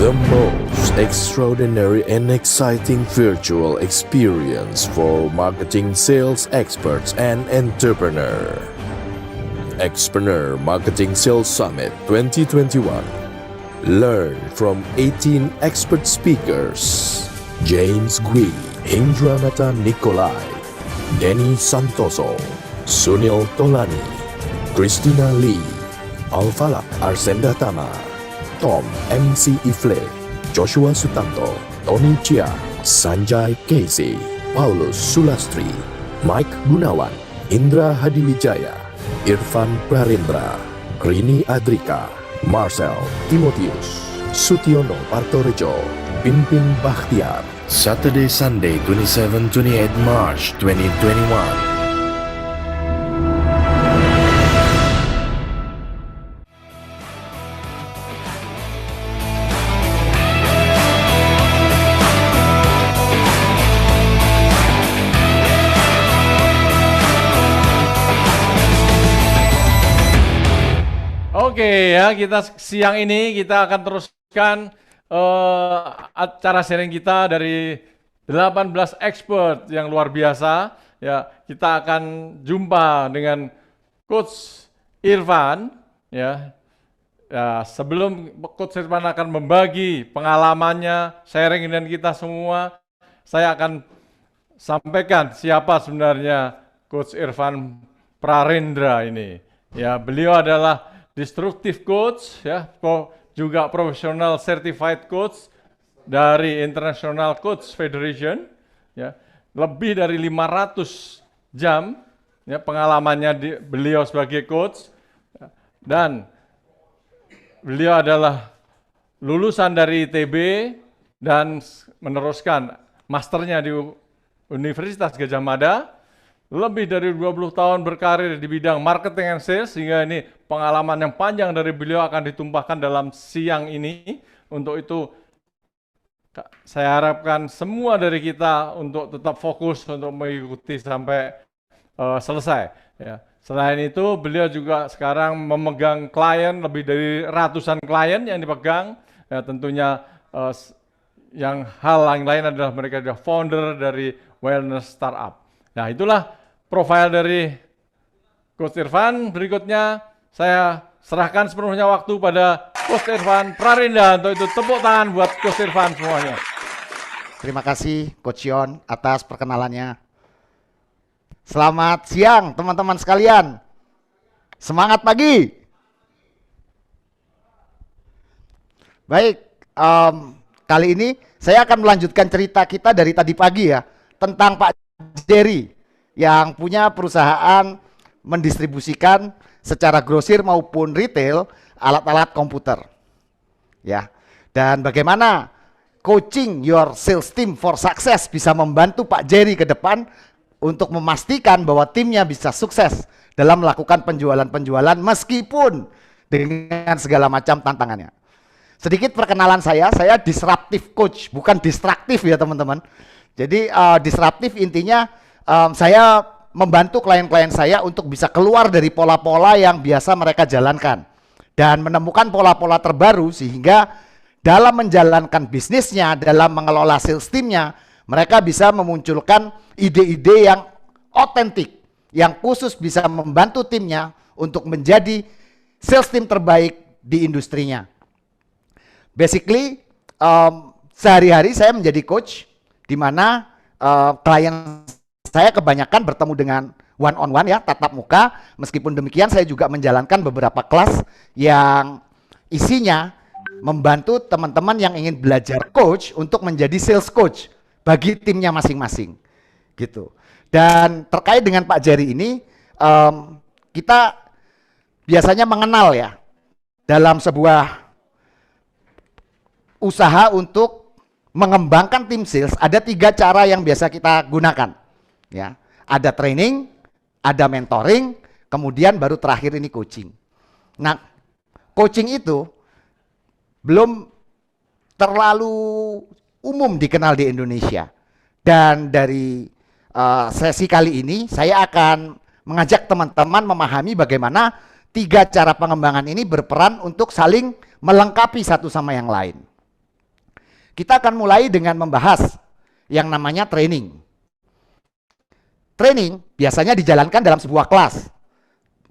The most extraordinary and exciting virtual experience for marketing sales experts and entrepreneur. Expreneur Marketing Sales Summit 2021. Learn from 18 expert speakers. James Gui, Indranata Nikolai, Denny Santoso, Sunil Tolani, Christina Lee, Alfalak Arsenda Tama, Tom MC Ifle, Joshua Sutanto, Tony Chia, Sanjay Casey, Paulus Sulastri, Mike Gunawan, Indra Hadiwijaya, Irfan Prarendra, Rini Adrika, Marcel Timotius, Sutiono Partorejo, Pimpin Bakhtiar. Saturday, Sunday, 27-28 March 2021. Oke ya, siang ini kita akan teruskan acara sharing kita dari 18 expert yang luar biasa. Ya, kita akan jumpa dengan Coach Irfan. Ya, sebelum Coach Irfan akan membagi pengalamannya, sharing dengan kita semua, saya akan sampaikan siapa sebenarnya Coach Irfan Prarendra ini. Ya, beliau adalah Destructive Coach, ya, juga professional certified coach dari International Coach Federation, ya, lebih dari 500 jam, ya, pengalamannya beliau sebagai coach, dan beliau adalah lulusan dari ITB dan meneruskan masternya di Universitas Gadjah Mada. Lebih dari 20 tahun berkarir di bidang marketing and sales, sehingga ini pengalaman yang panjang dari beliau akan ditumpahkan dalam siang ini. Untuk itu, saya harapkan semua dari kita untuk tetap fokus untuk mengikuti sampai selesai. Ya. Selain itu, beliau juga sekarang memegang klien, lebih dari ratusan klien yang dipegang. Ya, tentunya yang hal yang lain adalah mereka adalah founder dari wellness startup. Nah, itulah profil dari Coach Irfan. Berikutnya saya serahkan sepenuhnya waktu pada Coach Irfan Prarendra. Untuk itu tepuk tangan buat Coach Irfan semuanya. Terima kasih Coach Yon atas perkenalannya. Selamat siang teman-teman sekalian. Semangat pagi. Baik, kali ini saya akan melanjutkan cerita kita dari tadi pagi ya, tentang Pak Jerry yang punya perusahaan mendistribusikan secara grosir maupun retail alat-alat komputer. Ya. Dan bagaimana coaching your sales team for success bisa membantu Pak Jerry ke depan untuk memastikan bahwa timnya bisa sukses dalam melakukan penjualan-penjualan meskipun dengan segala macam tantangannya. Sedikit perkenalan saya disruptive coach, bukan distraktif ya teman-teman. Jadi disruptif intinya saya membantu klien-klien saya untuk bisa keluar dari pola-pola yang biasa mereka jalankan dan menemukan pola-pola terbaru sehingga dalam menjalankan bisnisnya, dalam mengelola sales teamnya, mereka bisa memunculkan ide-ide yang otentik, yang khusus bisa membantu timnya untuk menjadi sales team terbaik di industrinya. Basically, sehari-hari saya menjadi coach di mana klien saya kebanyakan bertemu dengan one on one ya, tatap muka. Meskipun demikian saya juga menjalankan beberapa kelas yang isinya membantu teman-teman yang ingin belajar coach untuk menjadi sales coach bagi timnya masing-masing gitu. Dan terkait dengan Pak Jerry ini, kita biasanya mengenal ya dalam sebuah usaha untuk mengembangkan tim sales. Ada 3 cara yang biasa kita gunakan. Ya, ada training, ada mentoring, kemudian baru terakhir ini coaching. Nah, coaching itu belum terlalu umum dikenal di Indonesia. Dan dari sesi kali ini saya akan mengajak teman-teman memahami bagaimana 3 cara pengembangan ini berperan untuk saling melengkapi satu sama yang lain. Kita akan mulai dengan membahas yang namanya training. Training biasanya dijalankan dalam sebuah kelas.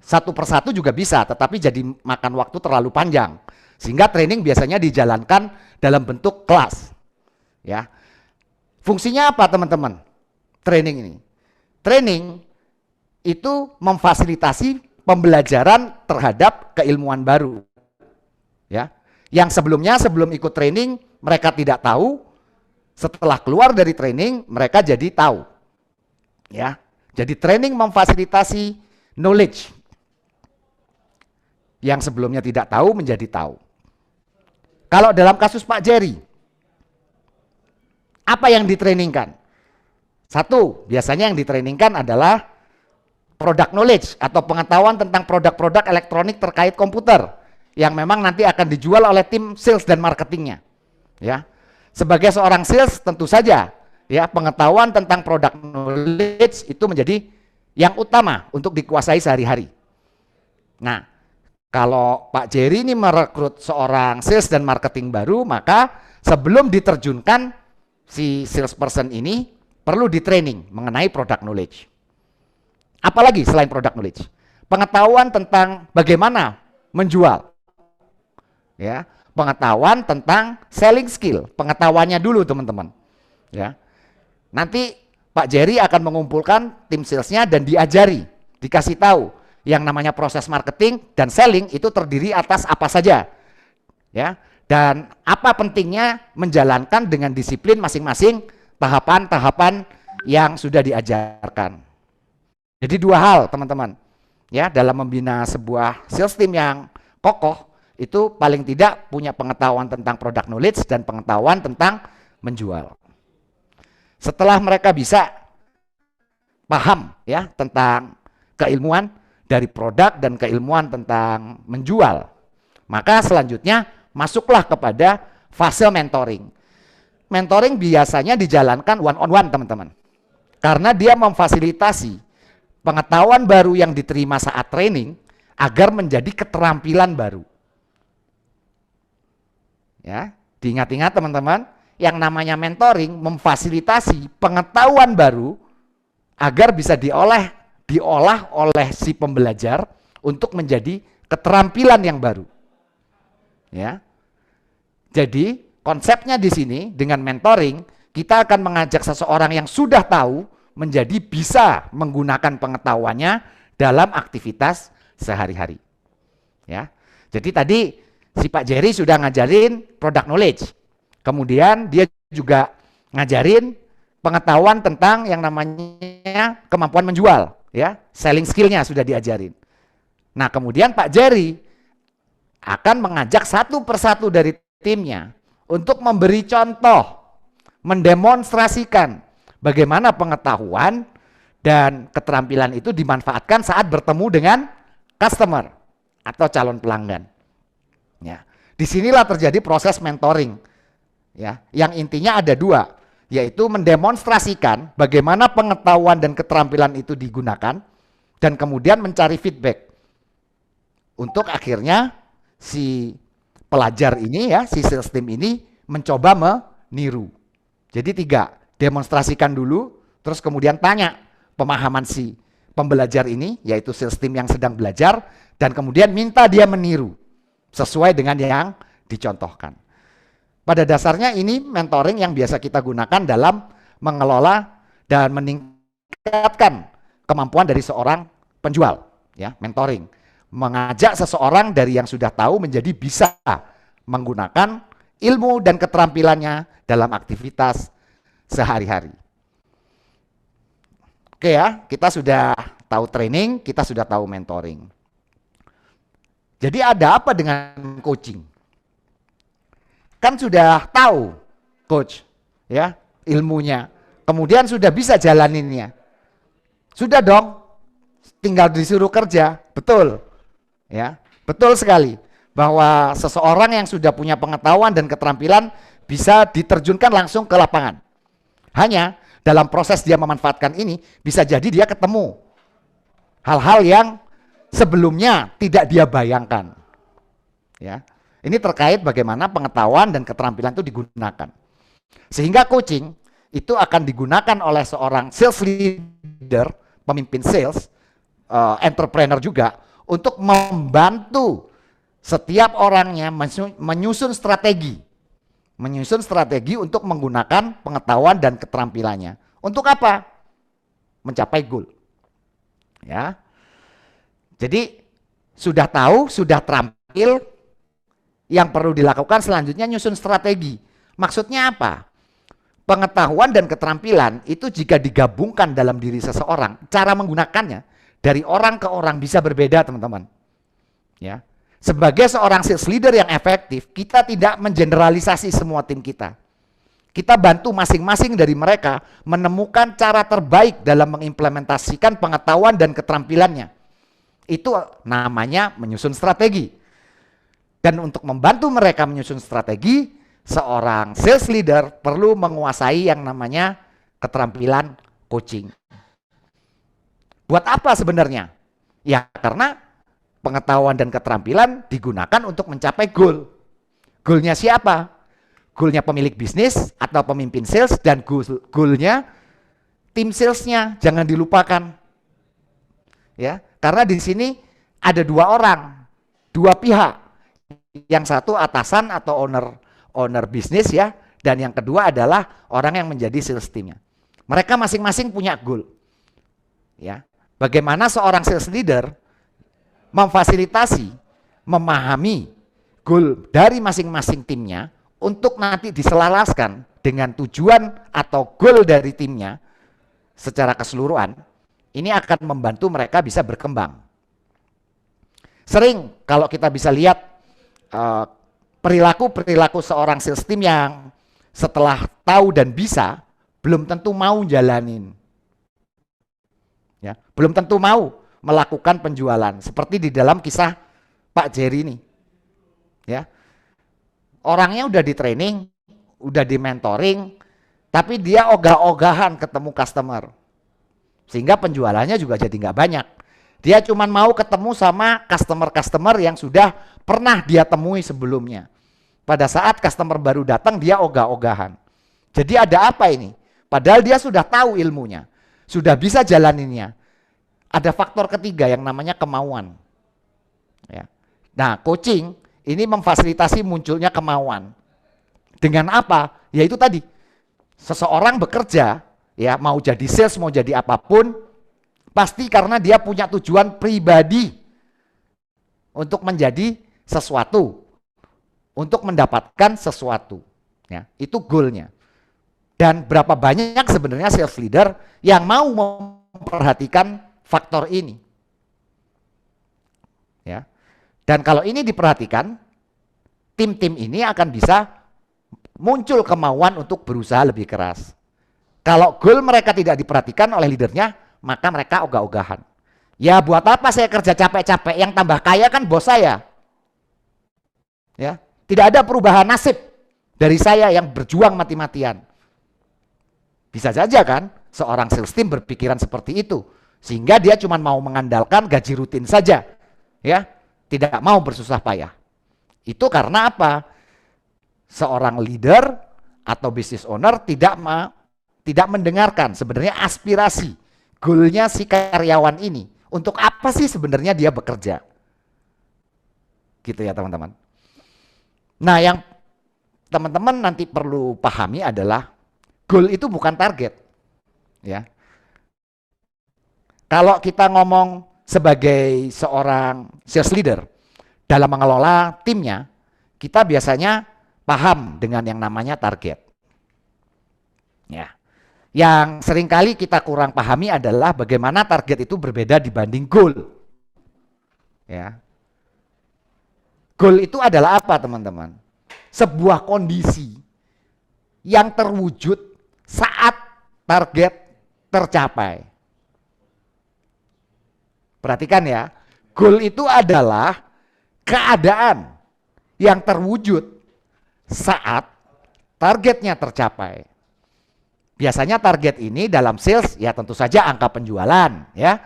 Satu persatu juga bisa, tetapi jadi makan waktu terlalu panjang. Sehingga training biasanya dijalankan dalam bentuk kelas. Ya. Fungsinya apa teman-teman? Training ini. Training itu memfasilitasi pembelajaran terhadap keilmuan baru. Ya. Yang sebelumnya sebelum ikut training mereka tidak tahu, setelah keluar dari training mereka jadi tahu. Ya. Jadi training memfasilitasi knowledge. Yang sebelumnya tidak tahu menjadi tahu. Kalau dalam kasus Pak Jerry, apa yang ditrainingkan? Satu, biasanya yang ditrainingkan adalah product knowledge atau pengetahuan tentang produk-produk elektronik terkait komputer yang memang nanti akan dijual oleh tim sales dan marketingnya. Ya, sebagai seorang sales tentu saja ya pengetahuan tentang product knowledge itu menjadi yang utama untuk dikuasai sehari-hari. Nah, kalau Pak Jerry ini merekrut seorang sales dan marketing baru, maka sebelum diterjunkan si salesperson ini perlu di-training mengenai product knowledge. Apalagi selain product knowledge? Pengetahuan tentang bagaimana menjual. Ya, pengetahuan tentang selling skill, pengetahuannya dulu teman-teman. Ya. Nanti Pak Jerry akan mengumpulkan tim salesnya dan diajari, dikasih tahu yang namanya proses marketing dan selling itu terdiri atas apa saja, ya, dan apa pentingnya menjalankan dengan disiplin masing-masing tahapan-tahapan yang sudah diajarkan. Jadi dua hal teman-teman, ya, dalam membina sebuah sales team yang kokoh itu paling tidak punya pengetahuan tentang product knowledge dan pengetahuan tentang menjual. Setelah mereka bisa paham ya tentang keilmuan dari produk dan keilmuan tentang menjual, maka selanjutnya masuklah kepada fase mentoring. Mentoring biasanya dijalankan one on one teman-teman, karena dia memfasilitasi pengetahuan baru yang diterima saat training agar menjadi keterampilan baru. Ya, diingat-ingat teman-teman, yang namanya mentoring memfasilitasi pengetahuan baru agar bisa diolah oleh si pembelajar untuk menjadi keterampilan yang baru. Ya. Jadi konsepnya di sini dengan mentoring kita akan mengajak seseorang yang sudah tahu menjadi bisa menggunakan pengetahuannya dalam aktivitas sehari-hari. Ya. Jadi tadi si Pak Jerry sudah ngajarin product knowledge. Kemudian dia juga ngajarin pengetahuan tentang yang namanya kemampuan menjual. Ya, selling skill-nya sudah diajarin. Nah, kemudian Pak Jerry akan mengajak satu persatu dari timnya untuk memberi contoh, mendemonstrasikan bagaimana pengetahuan dan keterampilan itu dimanfaatkan saat bertemu dengan customer atau calon pelanggan. Ya, disinilah terjadi proses mentoring. Ya, yang intinya ada dua, yaitu mendemonstrasikan bagaimana pengetahuan dan keterampilan itu digunakan dan kemudian mencari feedback untuk akhirnya si pelajar ini ya, si sales team ini mencoba meniru. Jadi tiga, demonstrasikan dulu, terus kemudian tanya pemahaman si pembelajar ini, yaitu sales team yang sedang belajar, dan kemudian minta dia meniru sesuai dengan yang dicontohkan. Pada dasarnya ini mentoring yang biasa kita gunakan dalam mengelola dan meningkatkan kemampuan dari seorang penjual, ya, mentoring. Mengajak seseorang dari yang sudah tahu menjadi bisa menggunakan ilmu dan keterampilannya dalam aktivitas sehari-hari. Oke ya, kita sudah tahu training, kita sudah tahu mentoring. Jadi ada apa dengan coaching? Kan sudah tahu coach ya ilmunya, kemudian sudah bisa jalaninnya, sudah dong, tinggal disuruh kerja. Betul ya, betul sekali bahwa seseorang yang sudah punya pengetahuan dan keterampilan bisa diterjunkan langsung ke lapangan. Hanya dalam proses dia memanfaatkan ini bisa jadi dia ketemu hal-hal yang sebelumnya tidak dia bayangkan. Ya. Ini terkait bagaimana pengetahuan dan keterampilan itu digunakan. Sehingga coaching itu akan digunakan oleh seorang sales leader, pemimpin sales, entrepreneur juga, untuk membantu setiap orangnya menyusun strategi. Menyusun strategi untuk menggunakan pengetahuan dan keterampilannya. Untuk apa? Mencapai goal. Ya. Jadi sudah tahu, sudah terampil, yang perlu dilakukan selanjutnya nyusun strategi. Maksudnya apa? Pengetahuan dan keterampilan itu jika digabungkan dalam diri seseorang, cara menggunakannya dari orang ke orang bisa berbeda, teman-teman. Ya. Sebagai seorang sales leader yang efektif, kita tidak mengeneralisasi semua tim kita. Kita bantu masing-masing dari mereka menemukan cara terbaik dalam mengimplementasikan pengetahuan dan keterampilannya. Itu namanya menyusun strategi. Dan untuk membantu mereka menyusun strategi, seorang sales leader perlu menguasai yang namanya keterampilan coaching. Buat apa sebenarnya? Ya karena pengetahuan dan keterampilan digunakan untuk mencapai goal. Goalnya siapa? Goalnya pemilik bisnis atau pemimpin sales, dan goalnya tim salesnya, jangan dilupakan. Ya, karena di sini ada dua orang, dua pihak. Yang satu atasan atau owner bisnis ya, dan yang kedua adalah orang yang menjadi sales teamnya. Mereka masing-masing punya goal. Ya, bagaimana seorang sales leader memfasilitasi, memahami goal dari masing-masing timnya untuk nanti diselaraskan dengan tujuan atau goal dari timnya secara keseluruhan, ini akan membantu mereka bisa berkembang. Sering kalau kita bisa lihat perilaku seorang sales team yang setelah tahu dan bisa, belum tentu mau jalanin. Ya, belum tentu mau melakukan penjualan. Seperti di dalam kisah Pak Jerry ini. Ya. Orangnya udah di training, udah di mentoring, tapi dia ogah-ogahan ketemu customer. Sehingga penjualannya juga jadi nggak banyak. Dia cuma mau ketemu sama customer-customer yang sudah pernah dia temui sebelumnya. Pada saat customer baru datang, dia ogah-ogahan. Jadi ada apa ini? Padahal dia sudah tahu ilmunya, sudah bisa jalaninnya. Ada faktor ketiga yang namanya kemauan. Ya. Nah, coaching ini memfasilitasi munculnya kemauan. Dengan apa? Yaitu tadi, seseorang bekerja, ya mau jadi sales, mau jadi apapun, pasti karena dia punya tujuan pribadi untuk menjadi sesuatu, untuk mendapatkan sesuatu. Ya, itu goalnya. Dan berapa banyak sebenarnya sales leader yang mau memperhatikan faktor ini. Ya. Dan kalau ini diperhatikan, tim-tim ini akan bisa muncul kemauan untuk berusaha lebih keras. Kalau goal mereka tidak diperhatikan oleh leadernya, maka mereka ogah-ogahan. Ya buat apa saya kerja capek-capek, yang tambah kaya kan bos saya. Ya, tidak ada perubahan nasib dari saya yang berjuang mati-matian. Bisa saja kan seorang sales team berpikiran seperti itu, sehingga dia cuma mau mengandalkan gaji rutin saja, ya, tidak mau bersusah payah. Itu karena apa? Seorang leader atau business owner tidak mendengarkan sebenarnya aspirasi, goalnya si karyawan ini. Untuk apa sih sebenarnya dia bekerja? Gitu ya teman-teman. Nah yang teman-teman nanti perlu pahami adalah goal itu bukan target. Ya. Kalau kita ngomong sebagai seorang sales leader dalam mengelola timnya, kita biasanya paham dengan yang namanya target. Ya. Yang seringkali kita kurang pahami adalah bagaimana target itu berbeda dibanding goal. Ya. Goal itu adalah apa, teman-teman? Sebuah kondisi yang terwujud saat target tercapai. Perhatikan ya, goal itu adalah keadaan yang terwujud saat targetnya tercapai. Biasanya target ini dalam sales ya tentu saja angka penjualan ya.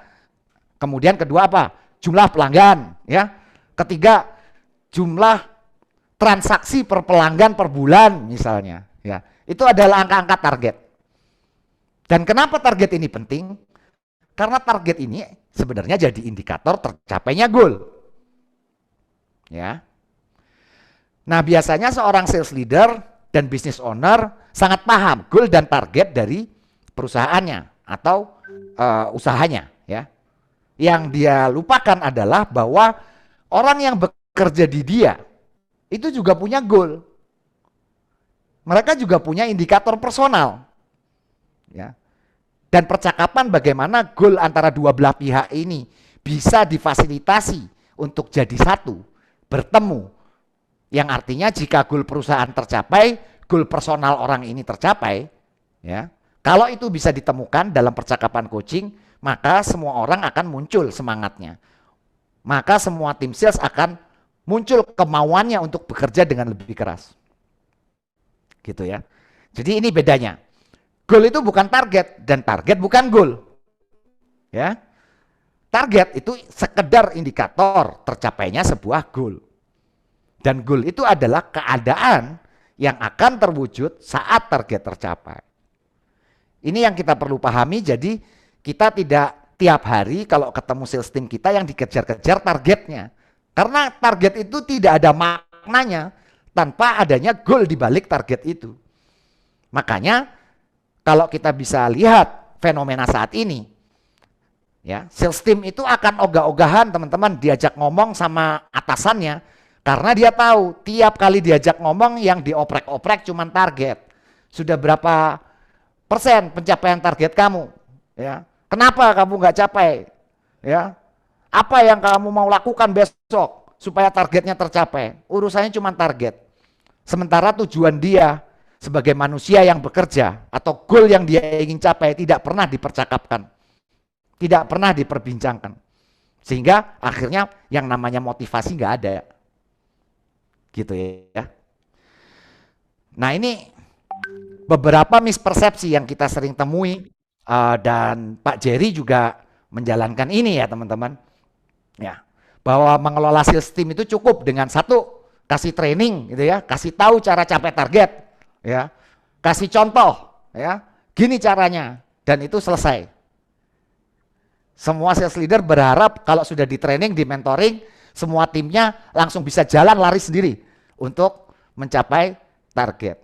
Kemudian kedua apa? Jumlah pelanggan ya. Ketiga jumlah transaksi per pelanggan per bulan misalnya Ya, itu adalah angka-angka target. Dan kenapa target ini penting? Karena target ini sebenarnya jadi indikator tercapainya goal. Ya. Nah, biasanya seorang sales leader dan business owner sangat paham goal dan target dari perusahaannya atau usahanya, ya. Yang dia lupakan adalah bahwa orang yang bekerja di dia itu juga punya goal. Mereka juga punya indikator personal. Ya. Dan percakapan bagaimana goal antara dua belah pihak ini bisa difasilitasi untuk jadi satu, bertemu. Yang artinya jika goal perusahaan tercapai, goal personal orang ini tercapai, ya. Kalau itu bisa ditemukan dalam percakapan coaching, maka semua orang akan muncul semangatnya. Maka semua tim sales akan muncul kemauannya untuk bekerja dengan lebih keras. Gitu ya. Jadi ini bedanya. Goal itu bukan target dan target bukan goal. Ya. Target itu sekedar indikator tercapainya sebuah goal. Dan goal itu adalah keadaan yang akan terwujud saat target tercapai. Ini yang kita perlu pahami, jadi kita tidak tiap hari kalau ketemu sales team kita yang dikejar-kejar targetnya. Karena target itu tidak ada maknanya tanpa adanya goal di balik target itu. Makanya kalau kita bisa lihat fenomena saat ini, ya, sales team itu akan ogah-ogahan teman-teman diajak ngomong sama atasannya karena dia tahu tiap kali diajak ngomong yang dioprek-oprek cuman target. Sudah berapa persen pencapaian target kamu? Ya, kenapa kamu nggak capai? Ya, apa yang kamu mau lakukan besok supaya targetnya tercapai? Urusannya cuma target. Sementara tujuan dia sebagai manusia yang bekerja atau goal yang dia ingin capai tidak pernah dipercakapkan, tidak pernah diperbincangkan, sehingga akhirnya yang namanya motivasi nggak ada, gitu ya. Nah, ini beberapa mispersepsi yang kita sering temui dan Pak Jerry juga menjalankan ini ya teman-teman, ya, bahwa mengelola sales team itu cukup dengan satu, kasih training gitu ya, kasih tahu cara capai target. Ya, kasih contoh, ya, gini caranya, dan itu selesai. Semua sales leader berharap kalau sudah di training, di mentoring, semua timnya langsung bisa jalan lari sendiri untuk mencapai target.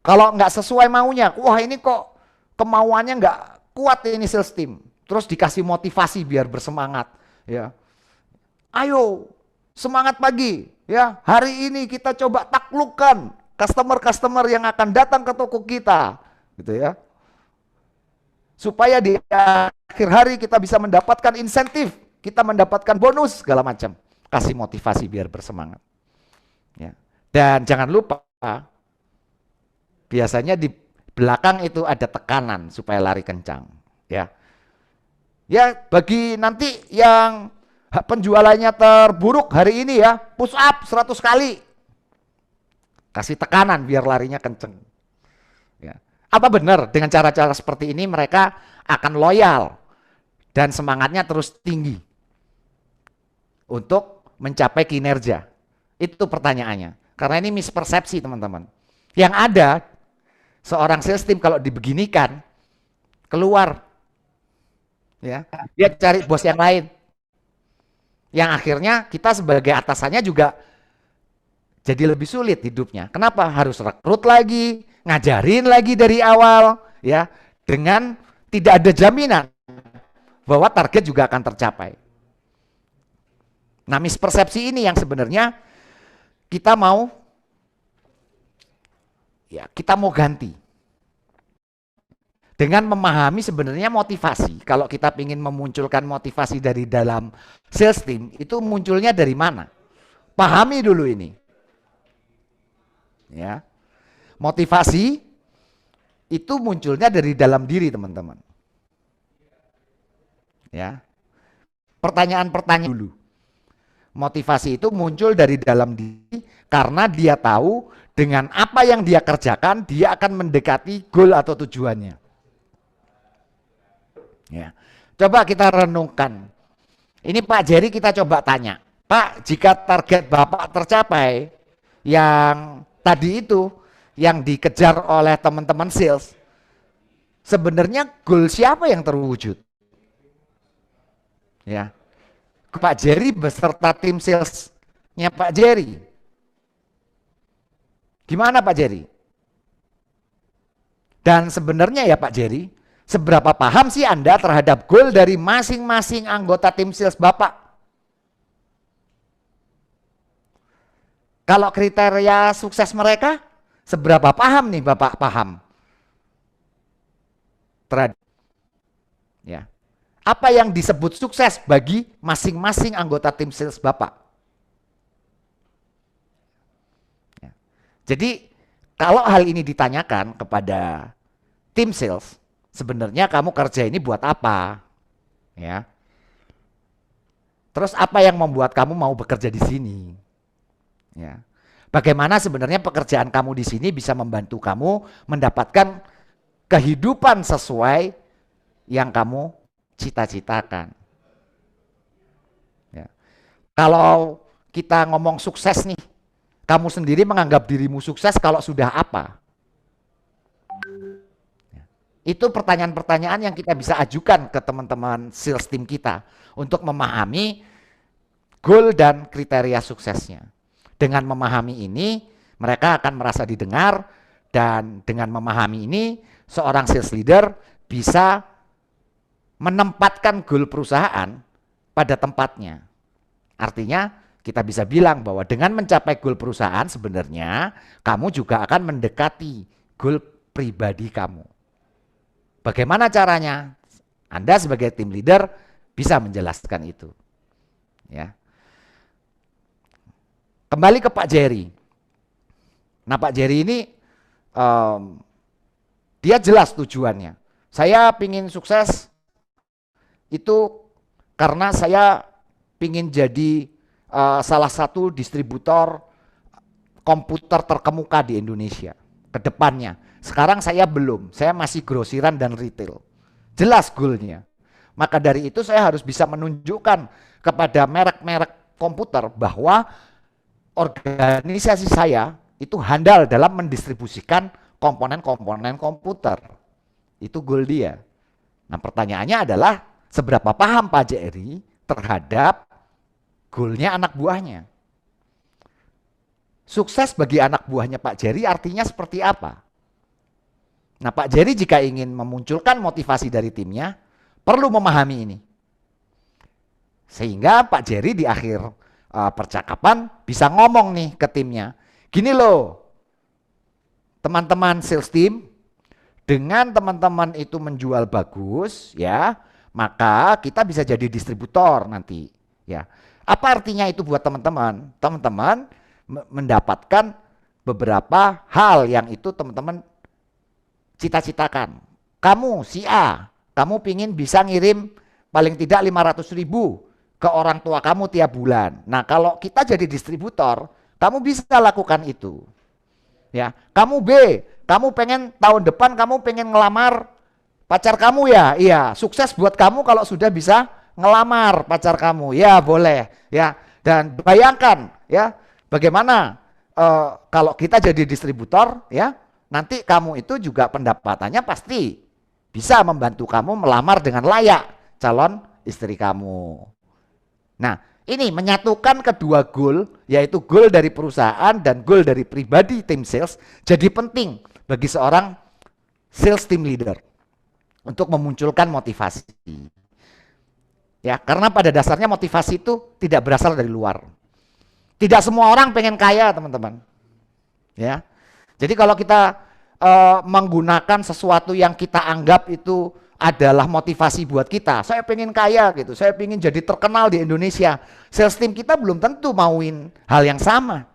Kalau nggak sesuai maunya, wah ini kok kemauannya nggak kuat ini sales team, terus dikasih motivasi biar bersemangat, ya. Ayo semangat pagi, ya, hari ini kita coba taklukkan customer-customer yang akan datang ke toko kita, gitu ya. Supaya di akhir hari kita bisa mendapatkan insentif, kita mendapatkan bonus segala macam. Kasih motivasi biar bersemangat. Ya. Dan jangan lupa, biasanya di belakang itu ada tekanan supaya lari kencang. Ya, ya bagi nanti yang penjualannya terburuk hari ini ya, push up 100 kali. Kasih tekanan biar larinya kenceng. Ya. Apa benar dengan cara-cara seperti ini mereka akan loyal dan semangatnya terus tinggi untuk mencapai kinerja? Itu pertanyaannya. Karena ini mispersepsi teman-teman. Yang ada seorang sales team kalau dibeginikan keluar, ya, dia cari bos yang lain. Yang akhirnya kita sebagai atasannya juga jadi lebih sulit hidupnya. Kenapa? Harus rekrut lagi, ngajarin lagi dari awal, ya, dengan tidak ada jaminan bahwa target juga akan tercapai. Nah, mispersepsi ini yang sebenarnya kita mau ganti. Dengan memahami sebenarnya motivasi. Kalau kita ingin memunculkan motivasi dari dalam sales team, itu munculnya dari mana? Pahami dulu ini. Ya, motivasi itu munculnya dari dalam diri teman-teman. Ya, pertanyaan-pertanyaan dulu. Motivasi itu muncul dari dalam diri karena dia tahu dengan apa yang dia kerjakan dia akan mendekati goal atau tujuannya. Ya, coba kita renungkan. Ini Pak Jerry kita coba tanya, Pak, jika target Bapak tercapai yang tadi itu, yang dikejar oleh teman-teman sales, sebenarnya goal siapa yang terwujud? Ya, Pak Jerry beserta tim salesnya Pak Jerry. Gimana Pak Jerry? Dan sebenarnya ya Pak Jerry, seberapa paham sih Anda terhadap goal dari masing-masing anggota tim sales Bapak? Kalau kriteria sukses mereka, seberapa paham nih Bapak paham? Terhadap, ya. Apa yang disebut sukses bagi masing-masing anggota tim sales Bapak? Ya. Jadi kalau hal ini ditanyakan kepada tim sales, sebenarnya kamu kerja ini buat apa? Ya. Terus apa yang membuat kamu mau bekerja di sini? Ya. Bagaimana sebenarnya pekerjaan kamu di sini bisa membantu kamu mendapatkan kehidupan sesuai yang kamu cita-citakan. Ya. Kalau kita ngomong sukses nih, kamu sendiri menganggap dirimu sukses kalau sudah apa? Ya. Itu pertanyaan-pertanyaan yang kita bisa ajukan ke teman-teman sales team kita untuk memahami goal dan kriteria suksesnya. Dengan memahami ini, mereka akan merasa didengar, dan dengan memahami ini, seorang sales leader bisa menempatkan goal perusahaan pada tempatnya. Artinya kita bisa bilang bahwa dengan mencapai goal perusahaan sebenarnya kamu juga akan mendekati goal pribadi kamu. Bagaimana caranya? Anda sebagai tim leader bisa menjelaskan itu. Ya. Kembali ke Pak Jerry. Nah Pak Jerry ini dia jelas tujuannya. Saya ingin sukses itu karena saya ingin jadi salah satu distributor komputer terkemuka di Indonesia ke depannya. Sekarang saya belum, saya masih grosiran dan retail. Jelas goalnya. Maka dari itu saya harus bisa menunjukkan kepada merek-merek komputer bahwa organisasi saya itu handal dalam mendistribusikan komponen-komponen komputer. Itu goal dia. Nah pertanyaannya adalah, seberapa paham Pak Jerry terhadap goalnya anak buahnya? Sukses bagi anak buahnya Pak Jerry artinya seperti apa? Nah Pak Jerry jika ingin memunculkan motivasi dari timnya, perlu memahami ini. Sehingga Pak Jerry di akhir percakapan bisa ngomong nih ke timnya, gini loh teman-teman sales team, dengan teman-teman itu menjual bagus ya, maka kita bisa jadi distributor nanti ya. Apa artinya itu buat teman-teman? Teman-teman mendapatkan beberapa hal yang itu teman-teman cita-citakan. Kamu si A, kamu pingin bisa ngirim paling tidak 500.000 ke orang tua kamu tiap bulan. Nah kalau kita jadi distributor, kamu bisa lakukan itu. Ya, kamu B, kamu pengen tahun depan kamu pengen ngelamar pacar kamu ya, iya, sukses buat kamu kalau sudah bisa ngelamar pacar kamu, ya boleh, ya. Dan bayangkan, ya, bagaimana kalau kita jadi distributor, ya, nanti kamu itu juga pendapatannya pasti bisa membantu kamu melamar dengan layak calon istri kamu. Nah, ini menyatukan kedua goal, yaitu goal dari perusahaan dan goal dari pribadi tim sales, jadi penting bagi seorang sales team leader untuk memunculkan motivasi. Ya, karena pada dasarnya motivasi itu tidak berasal dari luar. Tidak semua orang pengen kaya, teman-teman. Ya. Jadi kalau kita menggunakan sesuatu yang kita anggap itu adalah motivasi buat kita, saya pengen kaya gitu, saya pengen jadi terkenal di Indonesia. Sales team kita belum tentu mauin hal yang sama.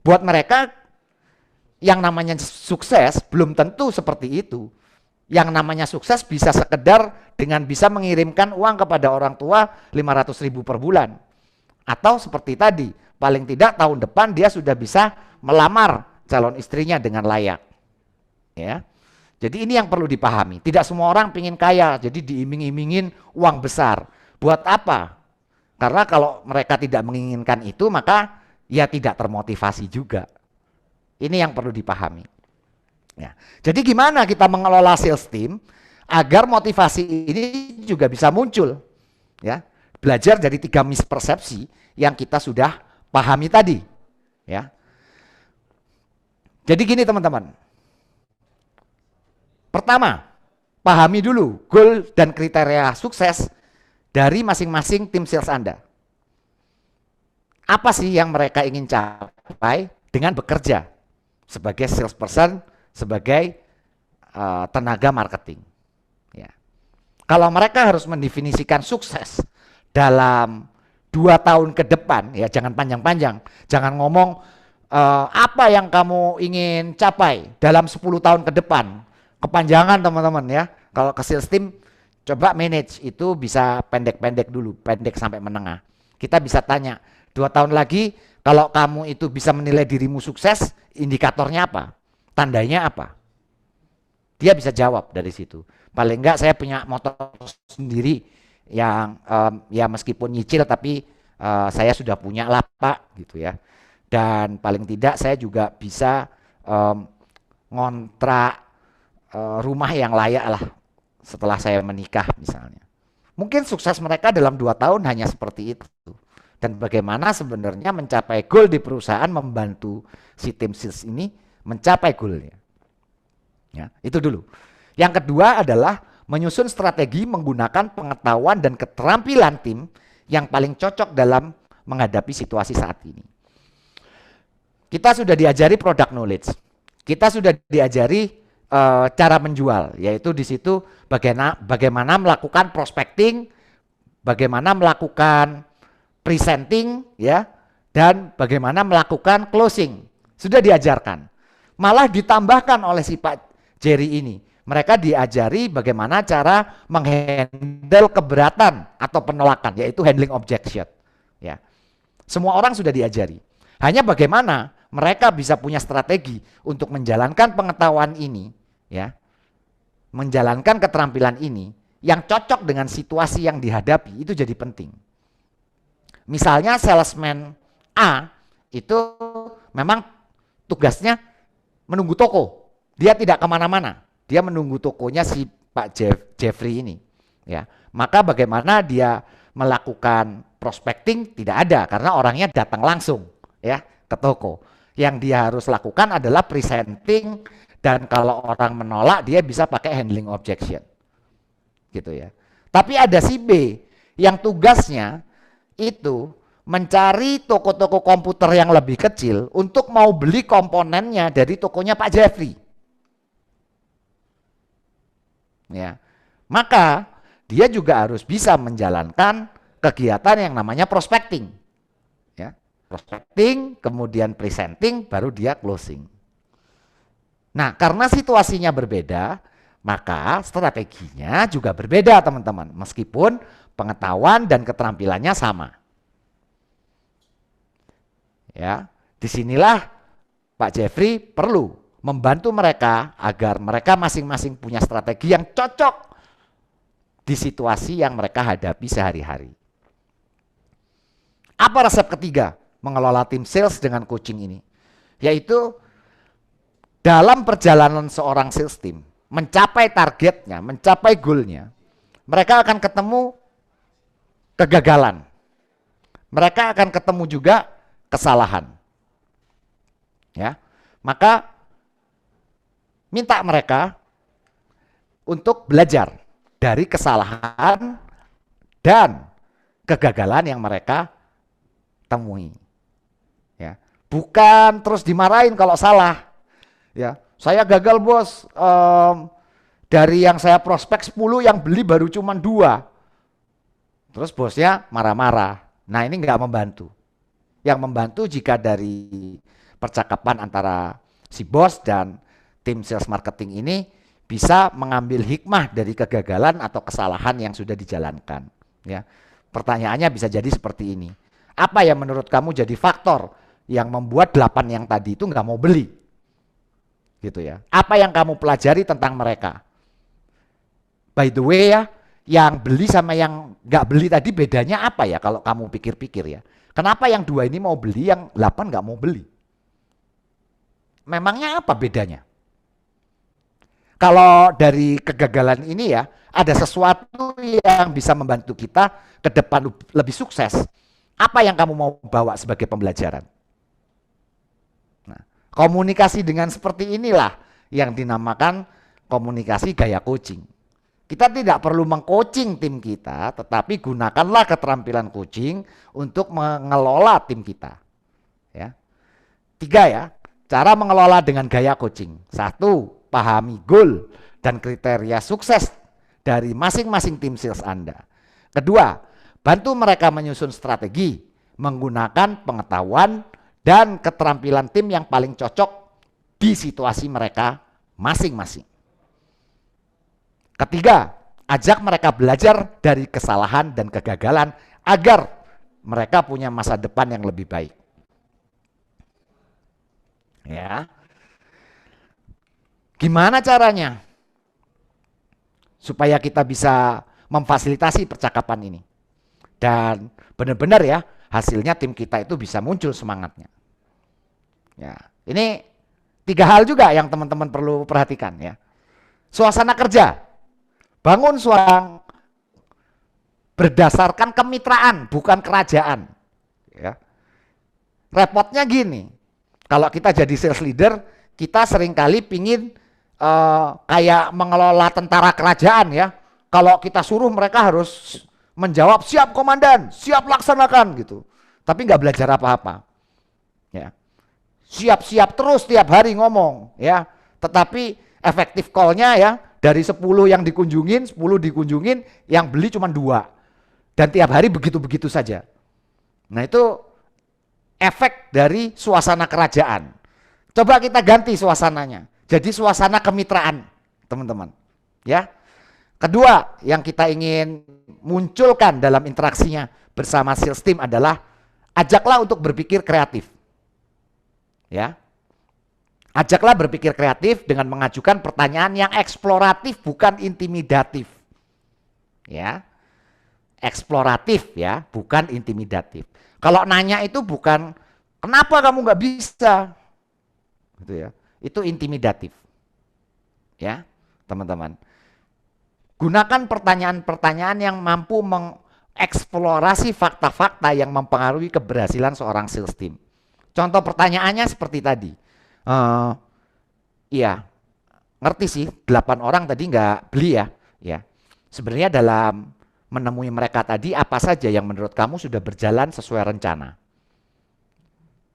Buat mereka yang namanya sukses belum tentu seperti itu. Yang namanya sukses bisa sekedar dengan bisa mengirimkan uang kepada orang tua 500.000 per bulan. Atau seperti tadi, paling tidak tahun depan dia sudah bisa melamar calon istrinya dengan layak. Ya. Jadi ini yang perlu dipahami. Tidak semua orang pengen kaya, jadi diiming-imingin uang besar. Buat apa? Karena kalau mereka tidak menginginkan itu, maka ya tidak termotivasi juga. Ini yang perlu dipahami. Ya. Jadi gimana kita mengelola sales team agar motivasi ini juga bisa muncul? Ya, belajar dari 3 mispersepsi yang kita sudah pahami tadi. Ya. Jadi gini teman-teman. Pertama, pahami dulu goal dan kriteria sukses dari masing-masing tim sales Anda. Apa sih yang mereka ingin capai dengan bekerja sebagai salesperson, sebagai tenaga marketing. Ya. Kalau mereka harus mendefinisikan sukses dalam 2 tahun ke depan, ya jangan panjang-panjang, jangan ngomong apa yang kamu ingin capai dalam 10 tahun ke depan. Kepanjangan teman-teman ya. Kalau ke sales team, coba manage itu bisa pendek-pendek dulu, pendek sampai menengah. Kita bisa tanya, 2 tahun lagi kalau kamu itu bisa menilai dirimu sukses, indikatornya apa? Tandanya apa? Dia bisa jawab dari situ. Paling enggak saya punya motor sendiri yang ya meskipun nyicil tapi saya sudah punya lah Pak gitu ya. Dan paling tidak saya juga bisa ngontrak rumah yang layak lah setelah saya menikah misalnya. Mungkin sukses mereka dalam 2 tahun hanya seperti itu. Dan bagaimana sebenarnya mencapai goal di perusahaan, membantu si tim sales ini mencapai goalnya. Ya, itu dulu. Yang kedua adalah menyusun strategi menggunakan pengetahuan dan keterampilan tim yang paling cocok dalam menghadapi situasi saat ini. Kita sudah diajari product knowledge. Kita sudah diajari cara menjual, yaitu di situ bagaimana melakukan prospecting, bagaimana melakukan presenting ya, dan bagaimana melakukan closing. Sudah diajarkan. Malah ditambahkan oleh si Pak Jerry ini. Mereka diajari bagaimana cara menghandle keberatan atau penolakan, yaitu handling objection. Ya. Semua orang sudah diajari. Hanya bagaimana mereka bisa punya strategi untuk menjalankan pengetahuan ini, ya, menjalankan keterampilan ini yang cocok dengan situasi yang dihadapi, itu jadi penting. Misalnya salesman A itu memang tugasnya menunggu toko, dia tidak kemana-mana, dia menunggu tokonya si Pak Jeffrey ini, ya. Maka bagaimana dia melakukan prospecting tidak ada karena orangnya datang langsung, ya, ke toko. Yang dia harus lakukan adalah presenting, dan kalau orang menolak dia bisa pakai handling objection, gitu ya. Tapi ada si B yang tugasnya itu mencari toko-toko komputer yang lebih kecil untuk mau beli komponennya dari tokonya Pak Jeffrey. Ya. Maka dia juga harus bisa menjalankan kegiatan yang namanya prospecting. Ya. Prospecting, kemudian presenting, baru dia closing. Nah, karena situasinya berbeda, maka strateginya juga berbeda teman-teman. Meskipun pengetahuan dan keterampilannya sama. Ya, disinilah Pak Jeffrey perlu membantu mereka agar mereka masing-masing punya strategi yang cocok di situasi yang mereka hadapi sehari-hari. Apa resep ketiga mengelola tim sales dengan coaching ini? Yaitu dalam perjalanan seorang sales team mencapai targetnya, mencapai goalnya, mereka akan ketemu kegagalan. Mereka akan ketemu juga kesalahan. Ya. Maka minta mereka untuk belajar dari kesalahan dan kegagalan yang mereka temui. Ya. Bukan terus dimarahin kalau salah. Ya, saya gagal bos, dari yang saya prospek 10 yang beli baru cuma 2. Terus bosnya marah-marah. Nah ini nggak membantu. Yang membantu jika dari percakapan antara si bos dan tim sales marketing ini bisa mengambil hikmah dari kegagalan atau kesalahan yang sudah dijalankan. Ya, pertanyaannya bisa jadi seperti ini. Apa yang menurut kamu jadi faktor yang membuat 8 yang tadi itu nggak mau beli? Gitu ya. Apa yang kamu pelajari tentang mereka? By the way ya, yang beli sama yang nggak beli tadi bedanya apa ya kalau kamu pikir-pikir ya? Kenapa yang 2 ini mau beli, yang 8 nggak mau beli? memangnya apa bedanya? Kalau dari kegagalan ini ya, ada sesuatu yang bisa membantu kita ke depan lebih sukses. Apa yang kamu mau bawa sebagai pembelajaran? Nah, komunikasi dengan seperti inilah yang dinamakan komunikasi gaya coaching. Kita tidak perlu mengcoaching tim kita, tetapi gunakanlah keterampilan coaching untuk mengelola tim kita. Ya. 3 ya, cara mengelola dengan gaya coaching. 1, pahami goal dan kriteria sukses dari masing-masing tim sales Anda. Kedua, bantu mereka menyusun strategi menggunakan pengetahuan dan keterampilan tim yang paling cocok di situasi mereka masing-masing. Ketiga, ajak mereka belajar dari kesalahan dan kegagalan agar mereka punya masa depan yang lebih baik. Ya. Gimana caranya supaya kita bisa memfasilitasi percakapan ini? Dan benar-benar ya, hasilnya tim kita itu bisa muncul semangatnya. Ya, ini 3 hal juga yang teman-teman perlu perhatikan ya. Suasana kerja. Bangun suasana berdasarkan kemitraan, bukan kerajaan. Ya. Repotnya gini, kalau kita jadi sales leader, kita seringkali pingin kayak mengelola tentara kerajaan ya. Kalau kita suruh mereka harus menjawab siap komandan, siap laksanakan gitu. Tapi nggak belajar apa-apa. Ya. Siap-siap terus tiap hari ngomong ya. Tetapi efektif call-nya ya dari 10 yang dikunjungin, 10 dikunjungin, yang beli cuma 2. Dan tiap hari begitu-begitu saja. Nah itu efek dari suasana kerajaan. Coba kita ganti suasananya. Jadi suasana kemitraan, teman-teman. Ya. Kedua, yang kita ingin munculkan dalam interaksinya bersama sales team adalah ajaklah untuk berpikir kreatif. Ya. Ajaklah berpikir kreatif dengan mengajukan pertanyaan yang eksploratif bukan intimidatif. Ya. Eksploratif ya, bukan intimidatif. Kalau nanya itu bukan kenapa kamu nggak bisa? Gitu ya. Itu intimidatif. Ya, teman-teman. Gunakan pertanyaan-pertanyaan yang mampu mengeksplorasi fakta-fakta yang mempengaruhi keberhasilan seorang sales team. Contoh pertanyaannya seperti tadi. Iya, ngerti sih 8 orang tadi nggak beli ya. Ya, sebenarnya dalam menemui mereka tadi apa saja yang menurut kamu sudah berjalan sesuai rencana?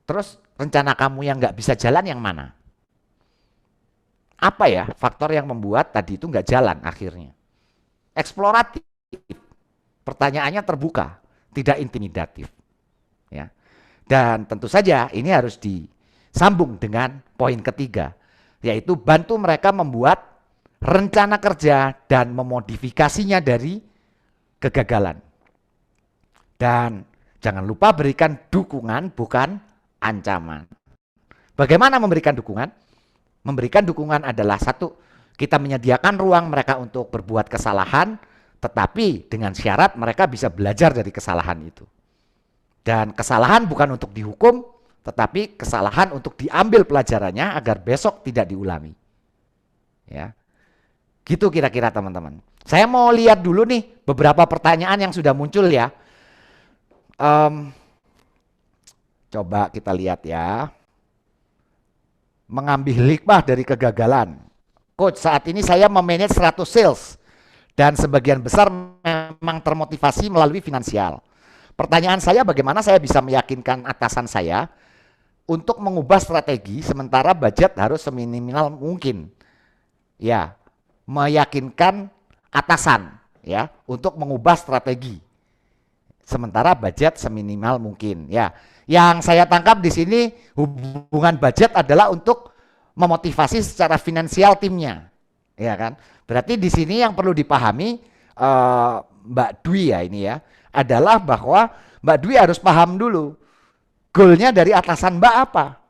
Terus rencana kamu yang nggak bisa jalan yang mana? Apa ya faktor yang membuat tadi itu nggak jalan akhirnya? Eksploratif. Pertanyaannya terbuka, tidak intimidatif. Ya. Dan tentu saja ini harus disambung dengan poin ketiga, yaitu bantu mereka membuat rencana kerja dan memodifikasinya dari kegagalan. Dan jangan lupa berikan dukungan bukan ancaman. Bagaimana memberikan dukungan? Memberikan dukungan adalah 1, kita menyediakan ruang mereka untuk berbuat kesalahan, tetapi dengan syarat mereka bisa belajar dari kesalahan itu. Dan kesalahan bukan untuk dihukum, tetapi kesalahan untuk diambil pelajarannya agar besok tidak diulangi. Ya, gitu kira-kira teman-teman. Saya mau lihat dulu nih beberapa pertanyaan yang sudah muncul ya. Coba kita lihat ya. Mengambil hikmah dari kegagalan. Coach, saat ini saya memanage 100 sales dan sebagian besar memang termotivasi melalui finansial. Pertanyaan saya, bagaimana saya bisa meyakinkan atasan saya untuk mengubah strategi sementara budget harus seminimal mungkin? Ya, meyakinkan atasan ya untuk mengubah strategi sementara budget seminimal mungkin ya. Yang saya tangkap di sini hubungan budget adalah untuk memotivasi secara finansial timnya, ya kan? Berarti di sini yang perlu dipahami Mbak Dwi ya ini ya, adalah bahwa Mbak Dwi harus paham dulu goalnya dari atasan Mbak apa,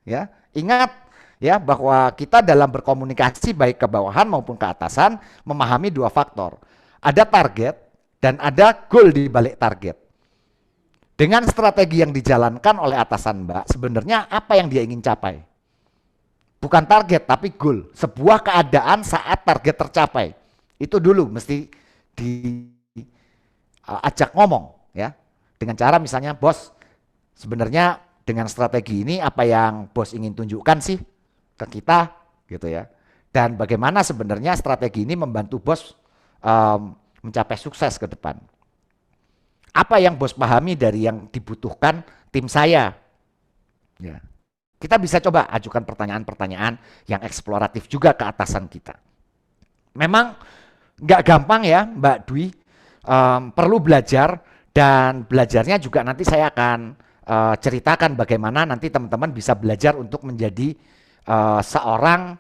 ya. Ingat ya bahwa kita dalam berkomunikasi baik ke bawahan maupun ke atasan memahami 2 faktor, ada target dan ada goal di balik target. Dengan strategi yang dijalankan oleh atasan Mbak, sebenarnya apa yang dia ingin capai? Bukan target tapi goal. Sebuah keadaan saat target tercapai. Itu dulu mesti diajak ngomong ya. Dengan cara misalnya, bos, sebenarnya dengan strategi ini apa yang bos ingin tunjukkan sih ke kita gitu ya. Dan bagaimana sebenarnya strategi ini membantu bos mencapai sukses ke depan. Apa yang bos pahami dari yang dibutuhkan tim saya? Ya. Kita bisa coba ajukan pertanyaan-pertanyaan yang eksploratif juga ke atasan kita. Memang nggak gampang ya Mbak Dwi, perlu belajar, dan belajarnya juga nanti saya akan ceritakan bagaimana nanti teman-teman bisa belajar untuk menjadi seorang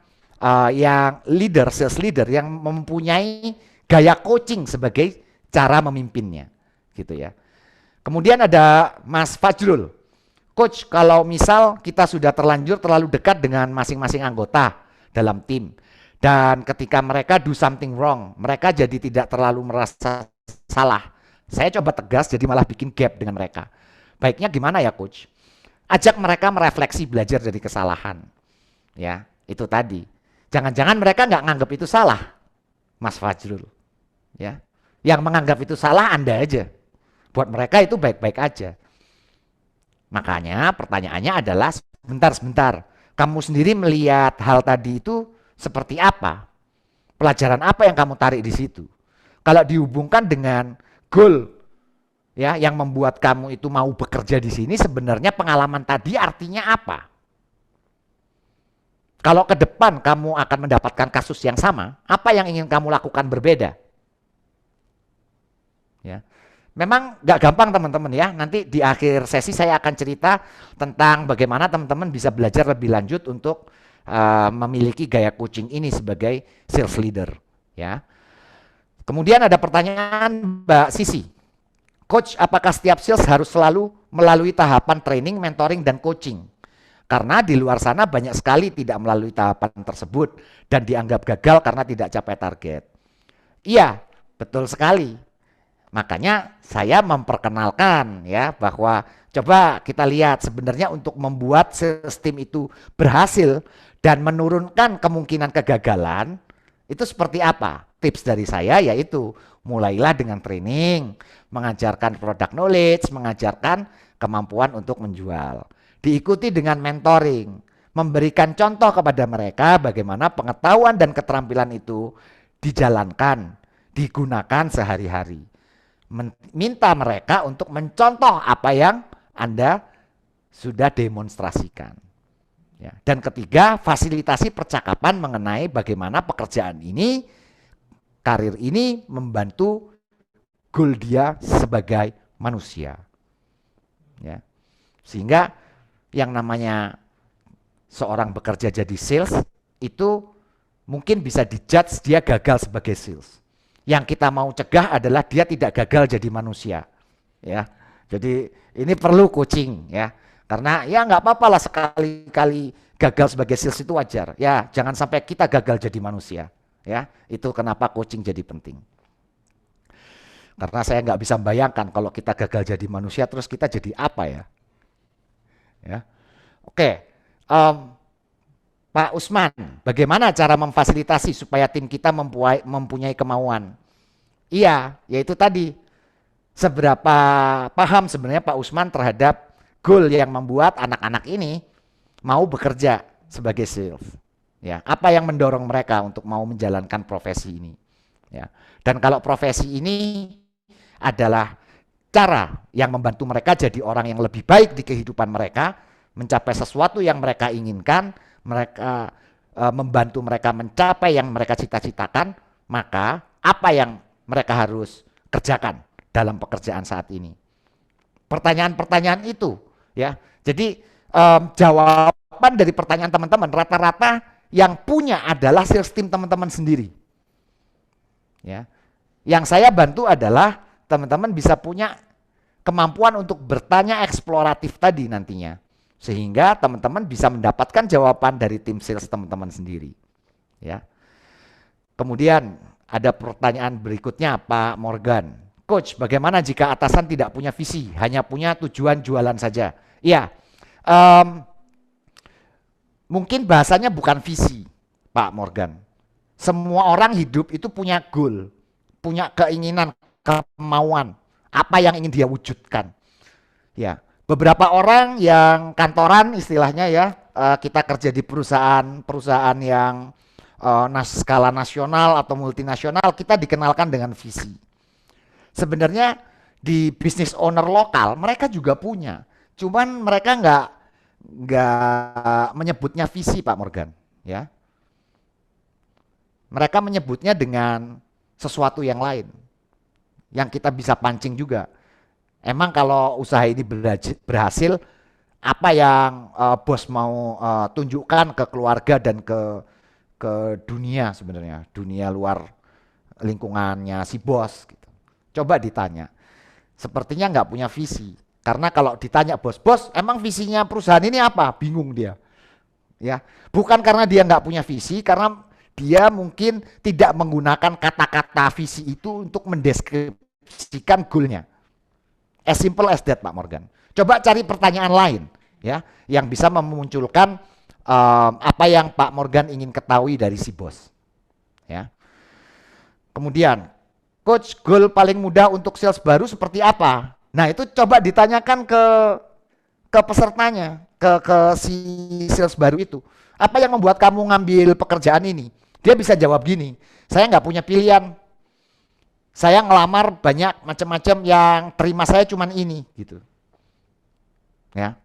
yang leader, sales leader yang mempunyai gaya coaching sebagai cara memimpinnya, gitu ya. Kemudian ada Mas Fajrul, Coach, kalau misal kita sudah terlanjur terlalu dekat dengan masing-masing anggota dalam tim, dan ketika mereka do something wrong, mereka jadi tidak terlalu merasa salah. Saya coba tegas, jadi malah bikin gap dengan mereka. Baiknya gimana ya Coach? Ajak mereka merefleksi, belajar dari kesalahan. Ya, itu tadi. Jangan-jangan mereka nggak nganggap itu salah, Mas Fajrul. Ya, yang menganggap itu salah Anda aja. Buat mereka itu baik-baik aja. Makanya pertanyaannya adalah, sebentar, kamu sendiri melihat hal tadi itu seperti apa? Pelajaran apa yang kamu tarik di situ? Kalau dihubungkan dengan goal ya yang membuat kamu itu mau bekerja di sini, sebenarnya pengalaman tadi artinya apa? Kalau ke depan kamu akan mendapatkan kasus yang sama, apa yang ingin kamu lakukan berbeda? Ya. Memang nggak gampang teman-teman ya. Nanti di akhir sesi saya akan cerita tentang bagaimana teman-teman bisa belajar lebih lanjut untuk memiliki gaya coaching ini sebagai sales leader. Ya. Kemudian ada pertanyaan Mbak Sisi. Coach, apakah setiap sales harus selalu melalui tahapan training, mentoring, dan coaching? Karena di luar sana banyak sekali tidak melalui tahapan tersebut dan dianggap gagal karena tidak capai target. Iya, betul sekali. Makanya saya memperkenalkan ya bahwa coba kita lihat sebenarnya untuk membuat sistem itu berhasil dan menurunkan kemungkinan kegagalan itu seperti apa? Tips dari saya yaitu mulailah dengan training, mengajarkan product knowledge, mengajarkan kemampuan untuk menjual. Diikuti dengan mentoring, memberikan contoh kepada mereka bagaimana pengetahuan dan keterampilan itu dijalankan, digunakan sehari-hari. Minta mereka untuk mencontoh apa yang Anda sudah demonstrasikan. Ya. Dan ketiga, fasilitasi percakapan mengenai bagaimana pekerjaan ini, karir ini membantu goal dia sebagai manusia. Ya. Sehingga yang namanya seorang bekerja jadi sales itu mungkin bisa dijudge dia gagal sebagai sales. Yang kita mau cegah adalah dia tidak gagal jadi manusia, ya. Jadi ini perlu coaching, ya. Karena ya nggak apa-apa lah sekali-kali gagal sebagai sales itu wajar. Ya, jangan sampai kita gagal jadi manusia, ya. Itu kenapa coaching jadi penting. Karena saya nggak bisa membayangkan kalau kita gagal jadi manusia terus kita jadi apa ya? Ya, oke. Pak Usman, bagaimana cara memfasilitasi supaya tim kita mempunyai kemauan? Iya, yaitu tadi, seberapa paham sebenarnya Pak Usman terhadap goal yang membuat anak-anak ini mau bekerja sebagai sales. Ya, apa yang mendorong mereka untuk mau menjalankan profesi ini? Ya, dan kalau profesi ini adalah cara yang membantu mereka jadi orang yang lebih baik di kehidupan mereka, mencapai sesuatu yang mereka inginkan, mereka membantu mereka mencapai yang mereka cita-citakan, maka apa yang mereka harus kerjakan dalam pekerjaan saat ini? Pertanyaan-pertanyaan itu, ya. Jadi jawaban dari pertanyaan teman-teman rata-rata yang punya adalah sales team teman-teman sendiri. Ya. Yang saya bantu adalah teman-teman bisa punya kemampuan untuk bertanya eksploratif tadi nantinya. Sehingga teman-teman bisa mendapatkan jawaban dari tim sales teman-teman sendiri. Ya. Kemudian ada pertanyaan berikutnya Pak Morgan. Coach, bagaimana jika atasan tidak punya visi, hanya punya tujuan jualan saja? Iya, mungkin bahasanya bukan visi, Pak Morgan. Semua orang hidup itu punya goal, punya keinginan, kemauan, apa yang ingin dia wujudkan. Ya, beberapa orang yang kantoran istilahnya ya, kita kerja di perusahaan yang skala nasional atau multinasional, kita dikenalkan dengan visi. Sebenarnya di business owner lokal mereka juga punya, cuman mereka nggak menyebutnya visi, Pak Morgan, ya. Mereka menyebutnya dengan sesuatu yang lain, yang kita bisa pancing juga. Emang kalau usaha ini berhasil, apa yang bos mau tunjukkan ke keluarga dan ke dunia sebenarnya, dunia luar lingkungannya si bos gitu. Coba ditanya, sepertinya nggak punya visi. Karena kalau ditanya bos, emang visinya perusahaan ini apa? Bingung dia. Ya, bukan karena dia nggak punya visi, karena dia mungkin tidak menggunakan kata-kata visi itu untuk mendeskripsikan goalnya. As simple as that, Pak Morgan. Coba cari pertanyaan lain, ya, yang bisa memunculkan apa yang Pak Morgan ingin ketahui dari si bos. Ya. Kemudian, coach, goal paling mudah untuk sales baru seperti apa? Nah, itu coba ditanyakan ke pesertanya, ke si sales baru itu. Apa yang membuat kamu ngambil pekerjaan ini? Dia bisa jawab gini, saya nggak punya pilihan. Saya ngelamar banyak macam-macam, yang terima saya cuman ini gitu. Ya.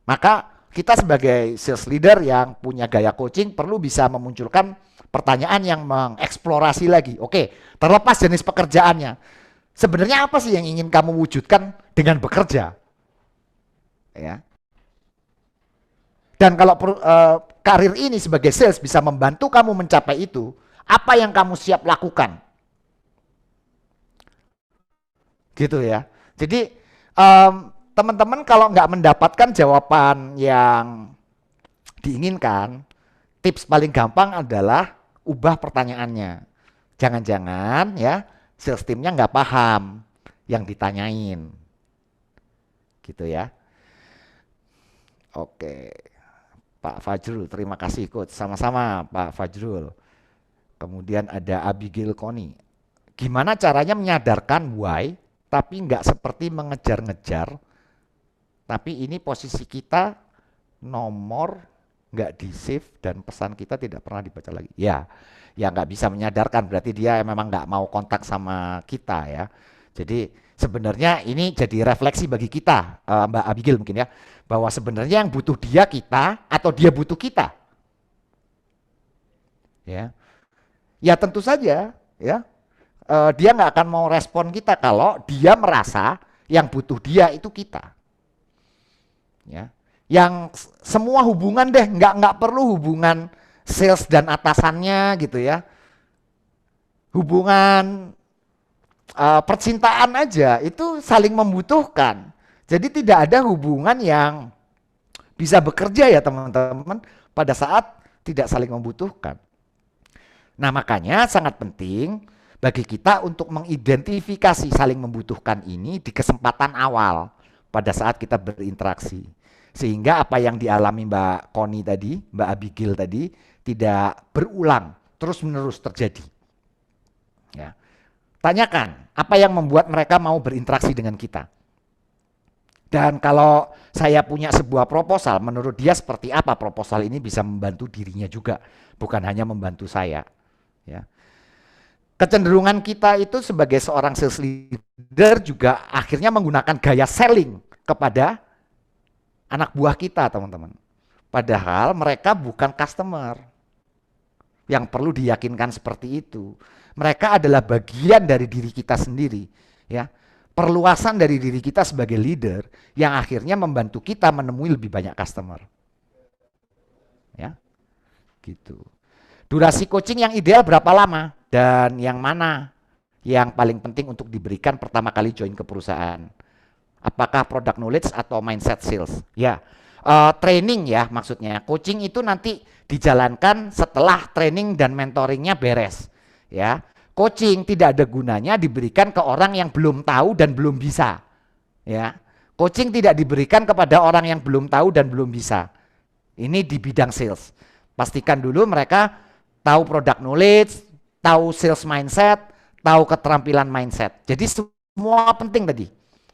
Maka kita sebagai sales leader yang punya gaya coaching perlu bisa memunculkan pertanyaan yang mengeksplorasi lagi. Oke, terlepas jenis pekerjaannya. Sebenarnya apa sih yang ingin kamu wujudkan dengan bekerja? Ya. Dan kalau karir ini sebagai sales bisa membantu kamu mencapai itu, apa yang kamu siap lakukan? Gitu ya. Jadi teman-teman kalau nggak mendapatkan jawaban yang diinginkan, tips paling gampang adalah ubah pertanyaannya. Jangan-jangan ya sales teamnya nggak paham yang ditanyain. Gitu ya. Oke. Pak Fajrul, terima kasih coach. Sama-sama Pak Fajrul. Kemudian ada Abigail Koni. Gimana caranya menyadarkan why, tapi nggak seperti mengejar-ngejar, tapi ini posisi kita nomor nggak di save dan pesan kita tidak pernah dibaca lagi. Ya nggak bisa menyadarkan, berarti dia memang nggak mau kontak sama kita ya. Jadi sebenarnya ini jadi refleksi bagi kita, Mbak Abigail mungkin ya, bahwa sebenarnya yang butuh dia kita atau dia butuh kita. Ya tentu saja ya, dia nggak akan mau respon kita kalau dia merasa yang butuh dia itu kita. Ya, yang semua hubungan deh, nggak perlu hubungan sales dan atasannya gitu ya. Hubungan percintaan aja itu saling membutuhkan. Jadi tidak ada hubungan yang bisa bekerja ya teman-teman pada saat tidak saling membutuhkan. Nah makanya sangat penting bagi kita untuk mengidentifikasi saling membutuhkan ini di kesempatan awal pada saat kita berinteraksi. Sehingga apa yang dialami Mbak Koni tadi, Mbak Abigail tadi tidak berulang, terus-menerus terjadi. Ya. Tanyakan apa yang membuat mereka mau berinteraksi dengan kita. Dan kalau saya punya sebuah proposal, menurut dia seperti apa proposal ini bisa membantu dirinya juga, bukan hanya membantu saya. Ya. Kecenderungan kita itu sebagai seorang sales leader juga akhirnya menggunakan gaya selling kepada anak buah kita, teman-teman. Padahal mereka bukan customer yang perlu diyakinkan seperti itu. Mereka adalah bagian dari diri kita sendiri, ya. Perluasan dari diri kita sebagai leader yang akhirnya membantu kita menemui lebih banyak customer. Ya. Gitu. Durasi coaching yang ideal berapa lama dan yang mana yang paling penting untuk diberikan pertama kali join ke perusahaan? Apakah product knowledge atau mindset sales? Ya. Training ya maksudnya. Coaching itu nanti dijalankan setelah training dan mentoringnya beres. Ya, coaching tidak ada gunanya diberikan ke orang yang belum tahu dan belum bisa. Ya, coaching tidak diberikan kepada orang yang belum tahu dan belum bisa. Ini di bidang sales. Pastikan dulu mereka tahu product knowledge, tahu sales mindset, tahu keterampilan mindset. Jadi semua penting tadi.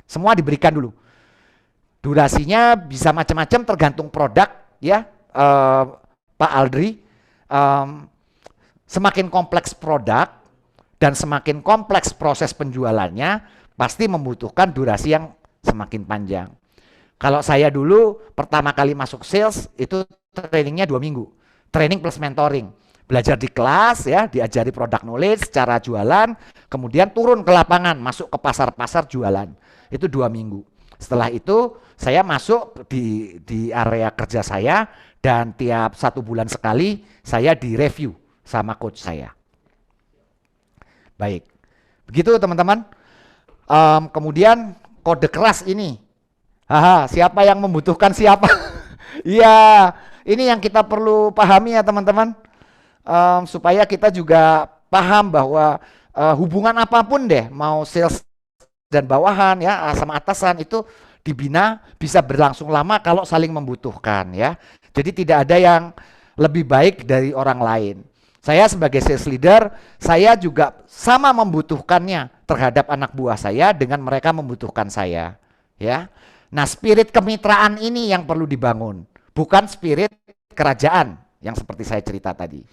Semua diberikan dulu. Durasinya bisa macam-macam tergantung produk ya, Pak Aldri. Semakin kompleks produk dan semakin kompleks proses penjualannya, pasti membutuhkan durasi yang semakin panjang. Kalau saya dulu pertama kali masuk sales itu trainingnya 2 minggu. Training plus mentoring. Belajar di kelas ya, diajari product knowledge, cara jualan, kemudian turun ke lapangan, masuk ke pasar-pasar jualan. Itu 2 minggu. Setelah itu saya masuk di area kerja saya dan tiap 1 bulan sekali saya direview sama coach saya. Baik, begitu teman-teman. Kemudian kode keras ini. Siapa yang membutuhkan siapa? Iya, ini yang kita perlu pahami ya teman-teman. Supaya kita juga paham bahwa hubungan apapun deh, mau sales dan bawahan ya sama atasan itu dibina bisa berlangsung lama kalau saling membutuhkan ya. Jadi tidak ada yang lebih baik dari orang lain. Saya sebagai sales leader, saya juga sama membutuhkannya terhadap anak buah saya dengan mereka membutuhkan saya ya. Nah, spirit kemitraan ini yang perlu dibangun, bukan spirit kerajaan yang seperti saya cerita tadi.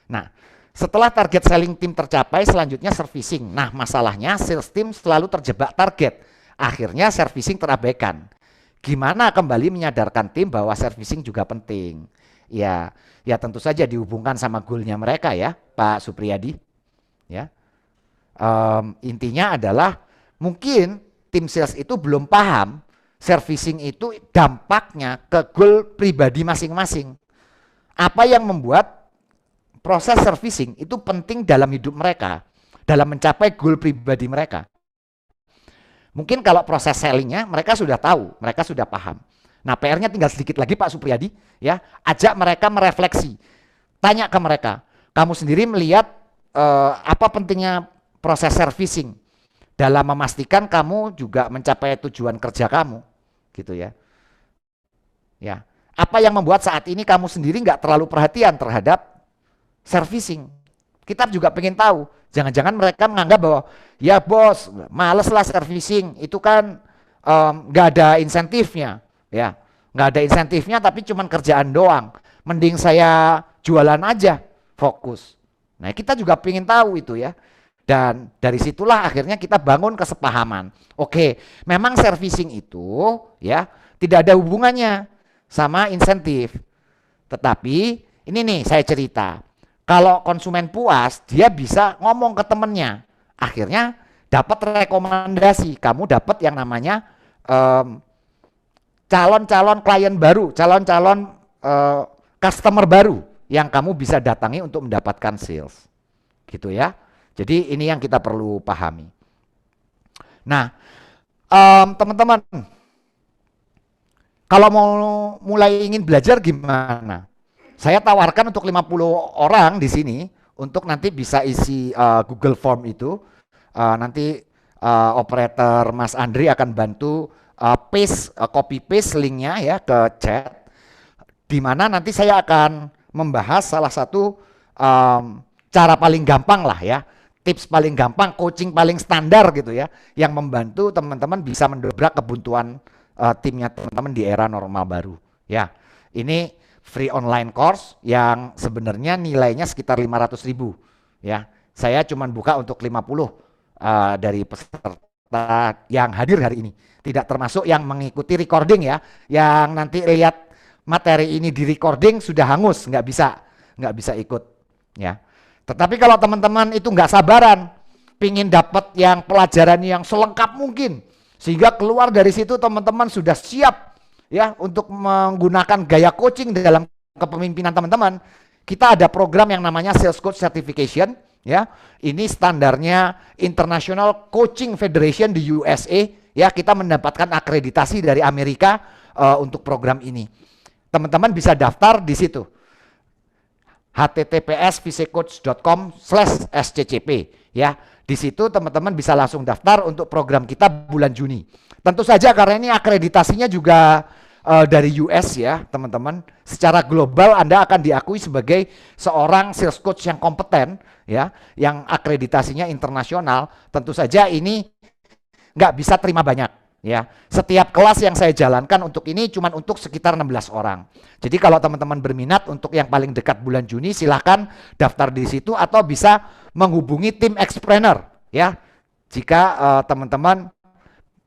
Nah, setelah target selling team tercapai, selanjutnya servicing. Nah, masalahnya sales team selalu terjebak target. Akhirnya servicing terabaikan. Gimana kembali menyadarkan tim bahwa servicing juga penting? Ya tentu saja dihubungkan sama goalnya mereka ya, Pak Supriyadi. Ya, intinya adalah mungkin tim sales itu belum paham servicing itu dampaknya ke goal pribadi masing-masing. Apa yang membuat proses servicing itu penting dalam hidup mereka, dalam mencapai goal pribadi mereka. Mungkin kalau proses sellingnya mereka sudah tahu, mereka sudah paham. Nah, PR-nya tinggal sedikit lagi Pak Supriyadi, ya, ajak mereka merefleksi, tanya ke mereka, kamu sendiri melihat apa pentingnya proses servicing dalam memastikan kamu juga mencapai tujuan kerja kamu, gitu ya. Ya, apa yang membuat saat ini kamu sendiri nggak terlalu perhatian terhadap servicing? Kita juga pengen tahu. Jangan-jangan mereka menganggap bahwa ya bos, males lah servicing, itu kan nggak ada insentifnya, ya, nggak ada insentifnya tapi cuman kerjaan doang. Mending saya jualan aja, fokus. Nah, kita juga pengen tahu itu ya. Dan dari situlah akhirnya kita bangun kesepahaman. Oke, memang servicing itu ya tidak ada hubungannya sama insentif. Tetapi ini nih saya cerita. Kalau konsumen puas, dia bisa ngomong ke temennya. Akhirnya dapat rekomendasi. Kamu dapat yang namanya calon-calon klien baru, calon-calon customer baru yang kamu bisa datangi untuk mendapatkan sales. Gitu ya. Jadi ini yang kita perlu pahami. Nah, teman-teman, kalau mau mulai ingin belajar gimana? Saya tawarkan untuk 50 orang di sini untuk nanti bisa isi Google Form itu. Nanti operator Mas Andri akan bantu copy paste linknya ya ke chat. Di mana nanti saya akan membahas salah satu cara paling gampang lah ya. Tips paling gampang, coaching paling standar gitu ya, yang membantu teman-teman bisa mendobrak kebuntuan timnya teman-teman di era normal baru. Ya, ini free online course yang sebenarnya nilainya sekitar 500.000 ya. Saya cuma buka untuk 50 dari peserta yang hadir hari ini. Tidak termasuk yang mengikuti recording ya, yang nanti lihat materi ini di recording sudah hangus, nggak bisa ikut ya. Tetapi kalau teman-teman itu nggak sabaran, pingin dapat yang pelajaran yang selengkap mungkin, sehingga keluar dari situ teman-teman sudah siap ya untuk menggunakan gaya coaching dalam kepemimpinan teman-teman. Kita ada program yang namanya Sales Coach Certification ya. Ini standarnya International Coaching Federation di USA ya. Kita mendapatkan akreditasi dari Amerika untuk program ini. Teman-teman bisa daftar di situ. https://visecoach.com/sccp ya. Di situ teman-teman bisa langsung daftar untuk program kita bulan Juni. Tentu saja karena ini akreditasinya juga dari US ya teman-teman. Secara global Anda akan diakui sebagai seorang sales coach yang kompeten ya, yang akreditasinya internasional. Tentu saja ini nggak bisa terima banyak ya. Setiap kelas yang saya jalankan untuk ini cuma untuk sekitar 16 orang. Jadi kalau teman-teman berminat untuk yang paling dekat bulan Juni, silahkan daftar di situ atau bisa menghubungi tim Expreneur ya. Jika teman-teman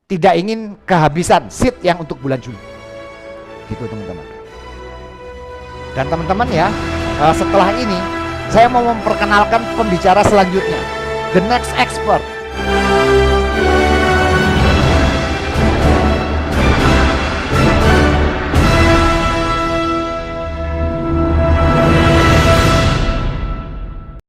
tidak ingin kehabisan seat yang untuk bulan Juni. Gitu teman-teman. Dan teman-teman ya, setelah ini saya mau memperkenalkan pembicara selanjutnya, the next expert.